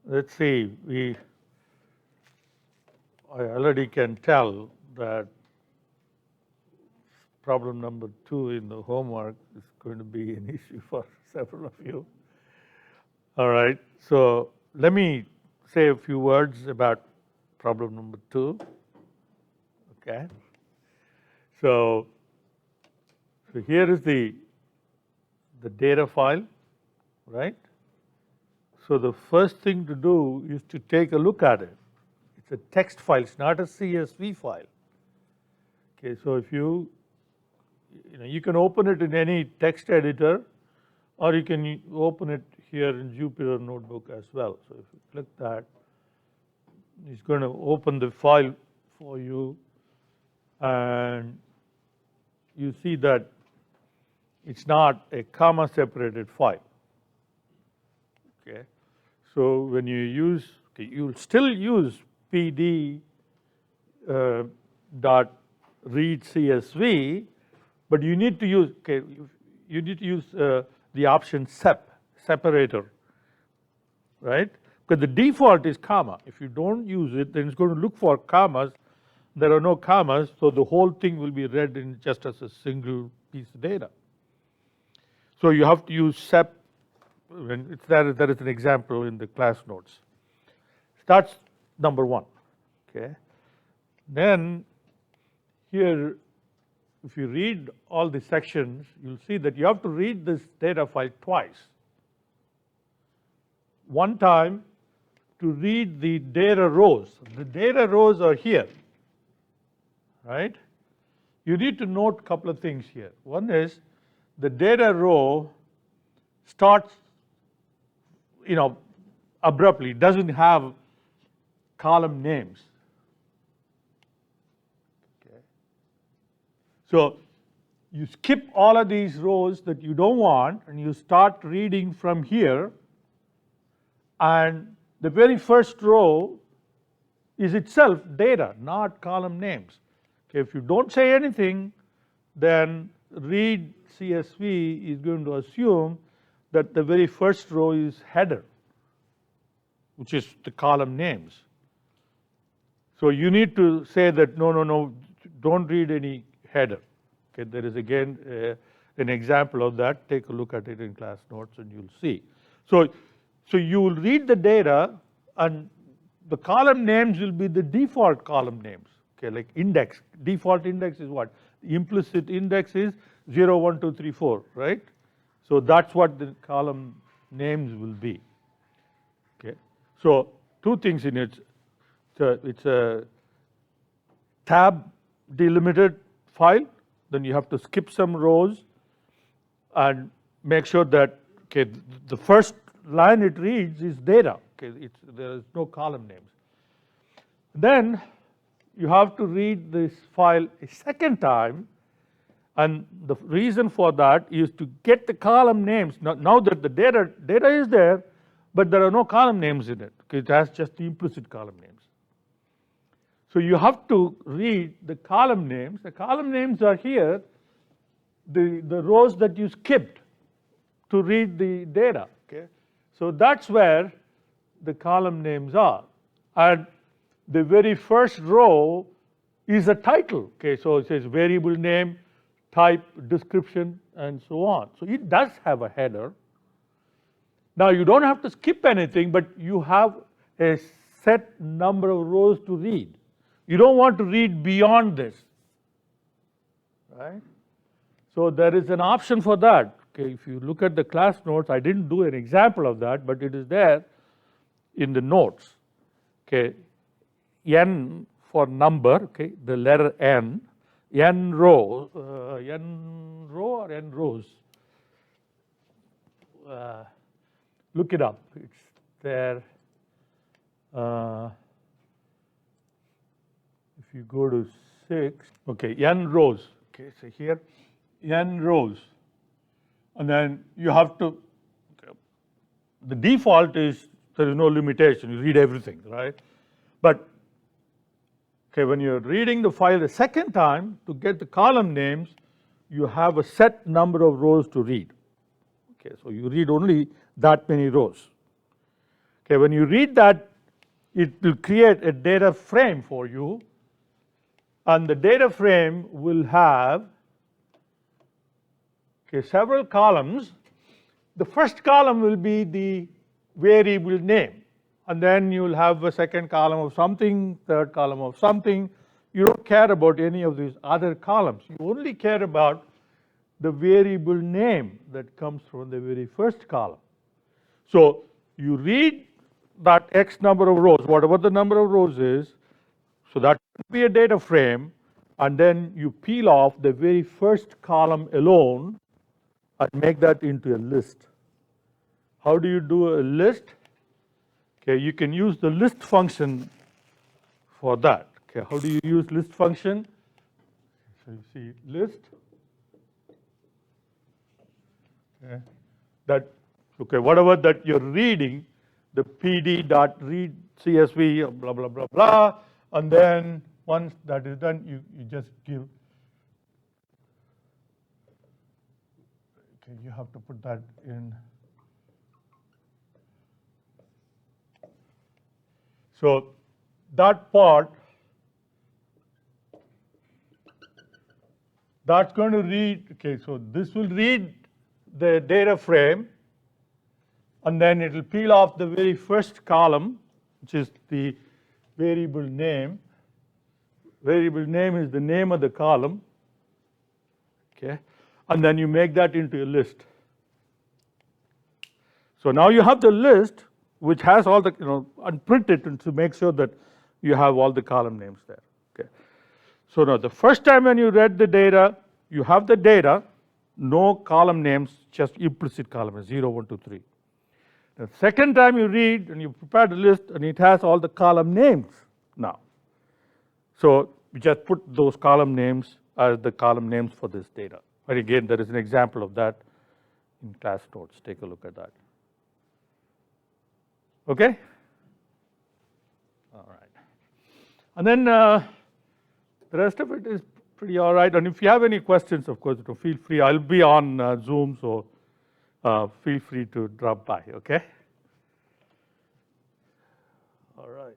let's see, I already can tell that problem number 2 in the homework is going to be an issue for several of you. All right, so let me say a few words about problem number 2. Okay, so here is the data file, right? So the first thing to do is to take a look at it. It's a text file, it's not a CSV file. Okay, so if you can open it in any text editor, or you can open it here in Jupyter Notebook as well. So if you click that, it's going to open the file for you, and you see that it's not a comma separated file. Okay, so when you use, you'll still use PD dot read CSV, but you need to use the option separator, right? Because the default is comma. If you don't use it, then it's going to look for commas. There are no commas, so the whole thing will be read in just as a single piece of data. So you have to use sep. There is an example in the class notes. That's number 1. Okay. Then here, if you read all the sections, you'll see that you have to read this data file twice. One time to read the data rows. The data rows are here, right? You need to note a couple of things here. One is the data row starts, abruptly, doesn't have column names. Okay. So you skip all of these rows that you don't want, and you start reading from here, and the very first row is itself data, not column names. Okay, if you don't say anything, then read CSV is going to assume that the very first row is header, which is the column names. So you need to say that no, don't read any header. Okay, there is again an example of that. Take a look at it in class notes and you'll see. So you will read the data, and the column names will be the default column names. Okay, like index. Default index is what? The implicit index is 0, 1, 2, 3, 4, right? So that's what the column names will be. Okay, so two things in it. It's a tab delimited file. Then you have to skip some rows and make sure that the first line it reads is data. Okay, there is no column names. Then you have to read this file a second time, and the reason for that is to get the column names. Now that the data is there, but there are no column names in it. Okay, it has just the implicit column names. So you have to read the column names. The column names are here, the rows that you skipped to read the data. Okay, so that's where the column names are, and the very first row is a title. Okay, so it says variable name, type, description, and so on. So it does have a header. Now you don't have to skip anything, but you have a set number of rows to read. You don't want to read beyond this, right? So there is an option for that. Okay, if you look at the class notes, I didn't do an example of that, but it is there in the notes. Okay, n for number. Okay, the letter n row or n rows. Look it up. It's there. If you go to 6, okay, n rows. Okay, so here, n rows, and then you have to. The default is there is no limitation. You read everything, right? But okay, when you're reading the file the second time, to get the column names, you have a set number of rows to read. Okay, so you read only that many rows. Okay, when you read that, it will create a data frame for you, and the data frame will have several columns. The first column will be the variable name, and then you will have a second column of something, third column of something. You don't care about any of these other columns. You only care about the variable name that comes from the very first column. So you read that X number of rows, whatever the number of rows is, so that will be a data frame, and then you peel off the very first column alone and make that into a list. How do you do a list? Okay, you can use the list function for that. Okay, how do you use list function? So you see list. Okay, whatever that you're reading, the pd.read CSV, blah, blah, blah, blah, and then once that is done, you just give, okay, you have to put that in. So that part, that's going to read, okay, so this will read the data frame, and then it will peel off the very first column, which is the variable name. Variable name is the name of the column, okay, and then you make that into a list. So now you have the list, which has all the, unprint it to make sure that you have all the column names there. Okay. So now the first time when you read the data, you have the data, no column names, just implicit columns, 0, 1, 2, 3. The second time you read and you prepare the list, and it has all the column names now. So we just put those column names as the column names for this data. And again, there is an example of that in class notes. Take a look at that. Okay? All right. And then the rest of it is pretty all right. And if you have any questions, of course, feel free. I'll be on Zoom, so feel free to drop by, okay? All right.